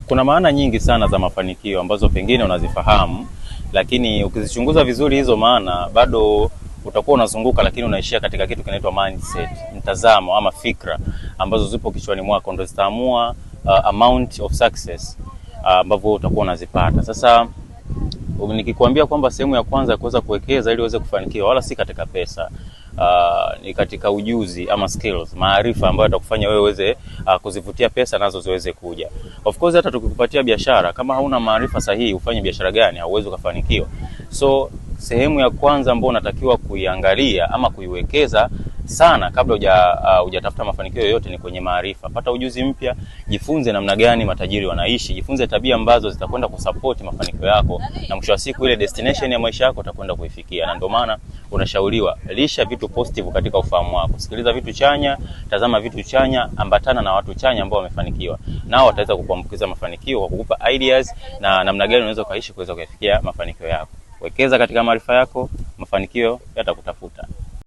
Kuna maana nyingi sana za mafanikio ambazo pengine unazifahamu, lakini ukizichunguza vizuri hizo maana bado utakuwa unazunguka, lakini unaishia katika kitu kinaitwa mindset, mtazamo ama fikra ambazo zipo kichwani mwako ndio zitaamua amount of success ambavyo utakuwa unazipata. Sasa nikikwambia kwamba sehemu ya kwanza ya kuweza kuwekeza ili uweze kufanikiwa wala si katika pesa, ni katika ujuzi ama skills, maarifa ambayo yatakufanya wewe uweze kuzivutia pesa nazo ziweze kuja. Of course hata tukikupatia biashara, kama hauna maarifa sahihi ufanye biashara gani, hauwezi kufanikiwa. So sehemu ya kwanza ambayo unatakiwa kuiangalia ama kuiwekeza sana kabla hujatafuta mafanikio yoyote ni kwenye maarifa. Pata ujuzi mpya, jifunze namna gani matajiri wanaishi, jifunze tabia ambazo zitakwenda kusupport mafanikio yako, na mwisho wa siku ile destination ya maisha yako utakwenda kuifikia. Na ndio maana unashauriwa lisha vitu positive katika ufahamu wako. Sikiliza vitu chanya, tazama vitu chanya, ambatana na watu chanya ambao wamefanikiwa. Nao wataweza kukuambukiza mafanikio kwa kukupa ideas na namna gani unaweza kuishi kuweza kufikia mafanikio yako. Wekeza katika maarifa yako, mafanikio yatakutafuta.